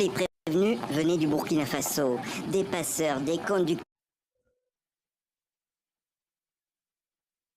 les prévenus venaient du Burkina Faso, des passeurs, des conducteurs.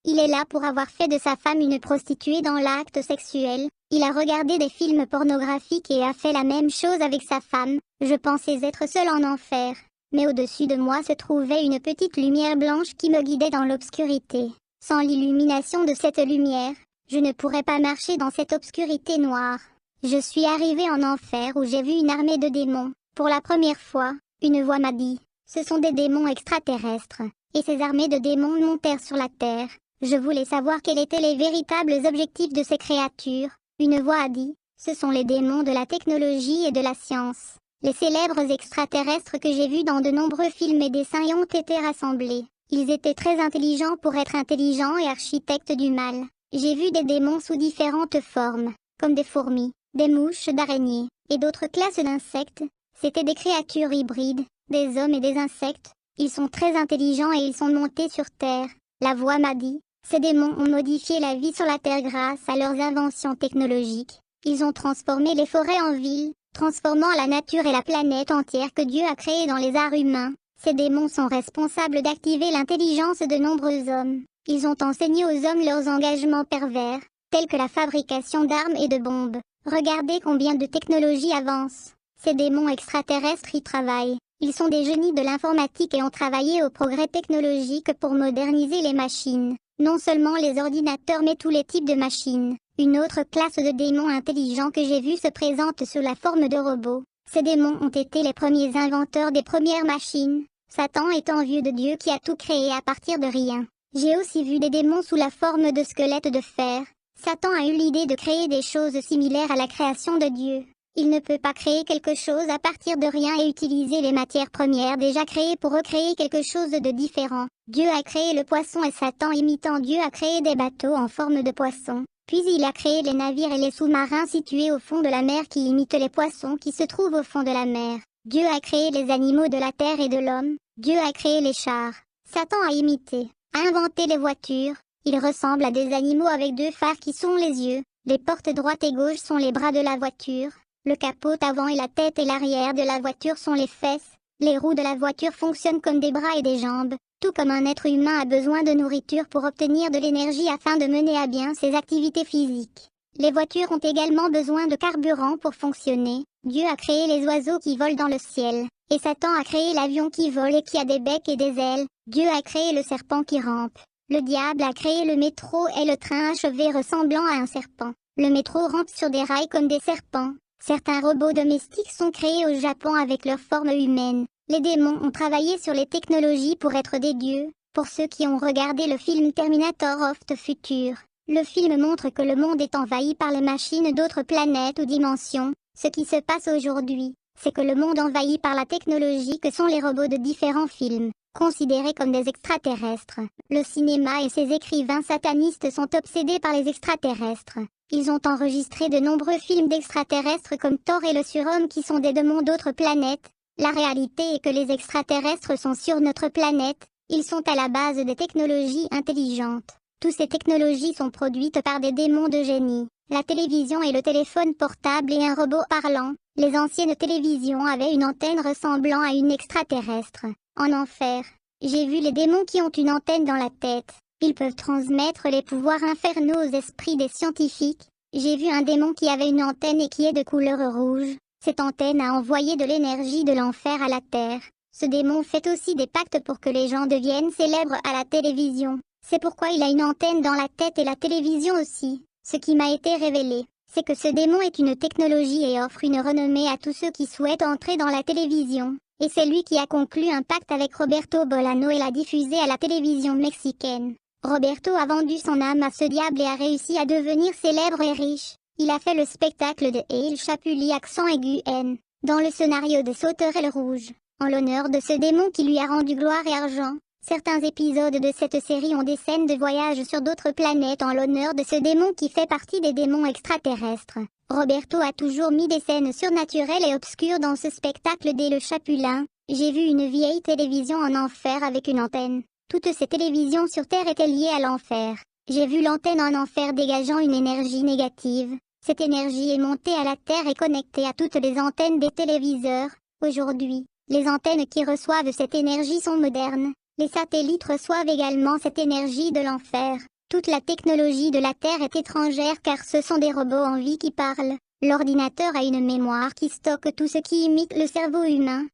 Il est là pour avoir fait de sa femme une prostituée dans l'acte sexuel. Il a regardé des films pornographiques et a fait la même chose avec sa femme. Je pensais être seule en enfer. Mais au-dessus de moi se trouvait une petite lumière blanche qui me guidait dans l'obscurité. Sans l'illumination de cette lumière, je ne pourrais pas marcher dans cette obscurité noire. Je suis arrivée en enfer où j'ai vu une armée de démons. Pour la première fois, une voix m'a dit « Ce sont des démons extraterrestres. » Et ces armées de démons montèrent sur la terre. Je voulais savoir quels étaient les véritables objectifs de ces créatures. Une voix a dit « Ce sont les démons de la technologie et de la science. » Les célèbres extraterrestres que j'ai vus dans de nombreux films et dessins y ont été rassemblés. Ils étaient très intelligents pour être intelligents et architectes du mal. J'ai vu des démons sous différentes formes, comme des fourmis, des mouches d'araignées, et d'autres classes d'insectes. C'étaient des créatures hybrides, des hommes et des insectes. Ils sont très intelligents et ils sont montés sur Terre. La voix m'a dit, ces démons ont modifié la vie sur la Terre grâce à leurs inventions technologiques. Ils ont transformé les forêts en villes, transformant la nature et la planète entière que Dieu a créée dans les arts humains. Ces démons sont responsables d'activer l'intelligence de nombreux hommes. Ils ont enseigné aux hommes leurs engagements pervers, tels que la fabrication d'armes et de bombes. Regardez combien de technologies avancent. Ces démons extraterrestres y travaillent. Ils sont des génies de l'informatique et ont travaillé au progrès technologique pour moderniser les machines. Non seulement les ordinateurs mais tous les types de machines. Une autre classe de démons intelligents que j'ai vue se présente sous la forme de robots. Ces démons ont été les premiers inventeurs des premières machines. Satan étant vieux de Dieu qui a tout créé à partir de rien. J'ai aussi vu des démons sous la forme de squelettes de fer. Satan a eu l'idée de créer des choses similaires à la création de Dieu. Il ne peut pas créer quelque chose à partir de rien et utiliser les matières premières déjà créées pour recréer quelque chose de différent. Dieu a créé le poisson et Satan imitant Dieu a créé des bateaux en forme de poisson. Puis il a créé les navires et les sous-marins situés au fond de la mer qui imitent les poissons qui se trouvent au fond de la mer. Dieu a créé les animaux de la terre et de l'homme. Dieu a créé les chars. Satan a imité, a inventé les voitures. Il ressemble à des animaux avec deux phares qui sont les yeux. Les portes droite et gauche sont les bras de la voiture. Le capot avant et la tête et l'arrière de la voiture sont les fesses. Les roues de la voiture fonctionnent comme des bras et des jambes. Tout comme un être humain a besoin de nourriture pour obtenir de l'énergie afin de mener à bien ses activités physiques. Les voitures ont également besoin de carburant pour fonctionner. Dieu a créé les oiseaux qui volent dans le ciel. Et Satan a créé l'avion qui vole et qui a des becs et des ailes. Dieu a créé le serpent qui rampe. Le diable a créé le métro et le train achevé ressemblant à un serpent. Le métro rampe sur des rails comme des serpents. Certains robots domestiques sont créés au Japon avec leur forme humaine. Les démons ont travaillé sur les technologies pour être des dieux. Pour ceux qui ont regardé le film Terminator of the Future, le film montre que le monde est envahi par les machines d'autres planètes ou dimensions. Ce qui se passe aujourd'hui, c'est que le monde envahi par la technologie que sont les robots de différents films, considérés comme des extraterrestres. Le cinéma et ses écrivains satanistes sont obsédés par les extraterrestres. Ils ont enregistré de nombreux films d'extraterrestres comme Thor et le surhomme qui sont des démons d'autres planètes. La réalité est que les extraterrestres sont sur notre planète. Ils sont à la base des technologies intelligentes. Toutes ces technologies sont produites par des démons de génie. La télévision et le téléphone portable et un robot parlant. Les anciennes télévisions avaient une antenne ressemblant à une extraterrestre. En enfer, j'ai vu les démons qui ont une antenne dans la tête. Ils peuvent transmettre les pouvoirs infernaux aux esprits des scientifiques. J'ai vu un démon qui avait une antenne et qui est de couleur rouge. Cette antenne a envoyé de l'énergie de l'enfer à la terre. Ce démon fait aussi des pactes pour que les gens deviennent célèbres à la télévision. C'est pourquoi il a une antenne dans la tête et la télévision aussi. Ce qui m'a été révélé, c'est que ce démon est une technologie et offre une renommée à tous ceux qui souhaitent entrer dans la télévision. Et c'est lui qui a conclu un pacte avec Roberto Bolano et l'a diffusé à la télévision mexicaine. Roberto a vendu son âme à ce diable et a réussi à devenir célèbre et riche. Il a fait le spectacle de El Chapuli accent aigu N, dans le scénario de Sauterelle Rouge, en l'honneur de ce démon qui lui a rendu gloire et argent. Certains épisodes de cette série ont des scènes de voyage sur d'autres planètes en l'honneur de ce démon qui fait partie des démons extraterrestres. Roberto a toujours mis des scènes surnaturelles et obscures dans ce spectacle dès le Chapulin. J'ai vu une vieille télévision en enfer avec une antenne. Toutes ces télévisions sur Terre étaient liées à l'enfer. J'ai vu l'antenne en enfer dégageant une énergie négative. Cette énergie est montée à la Terre et connectée à toutes les antennes des téléviseurs. Aujourd'hui, les antennes qui reçoivent cette énergie sont modernes. Les satellites reçoivent également cette énergie de l'enfer. Toute la technologie de la Terre est étrangère car ce sont des robots en vie qui parlent. L'ordinateur a une mémoire qui stocke tout ce qui imite le cerveau humain.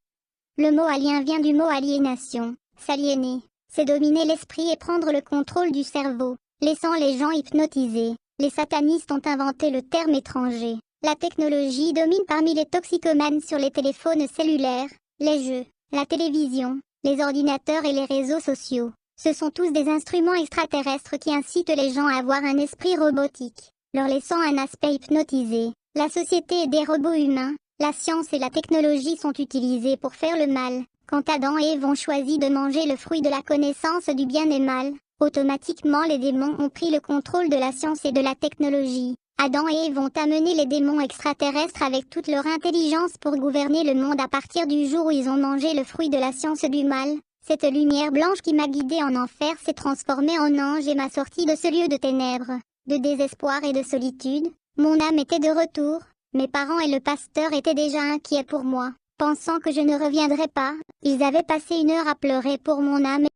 Le mot alien vient du mot aliénation. S'aliéner, c'est dominer l'esprit et prendre le contrôle du cerveau, laissant les gens hypnotisés. Les satanistes ont inventé le terme étranger. La technologie domine parmi les toxicomanes sur les téléphones cellulaires, les jeux, la télévision, les ordinateurs et les réseaux sociaux. Ce sont tous des instruments extraterrestres qui incitent les gens à avoir un esprit robotique, leur laissant un aspect hypnotisé. La société est des robots humains. La science et la technologie sont utilisées pour faire le mal. Quand Adam et Ève ont choisi de manger le fruit de la connaissance du bien et mal, automatiquement les démons ont pris le contrôle de la science et de la technologie. Adam et Ève ont amené les démons extraterrestres avec toute leur intelligence pour gouverner le monde à partir du jour où ils ont mangé le fruit de la science du mal. Cette lumière blanche qui m'a guidée en enfer s'est transformée en ange et m'a sorti de ce lieu de ténèbres, de désespoir et de solitude. Mon âme était de retour. Mes parents et le pasteur étaient déjà inquiets pour moi, pensant que je ne reviendrais pas. Ils avaient passé 1 heure à pleurer pour mon âme.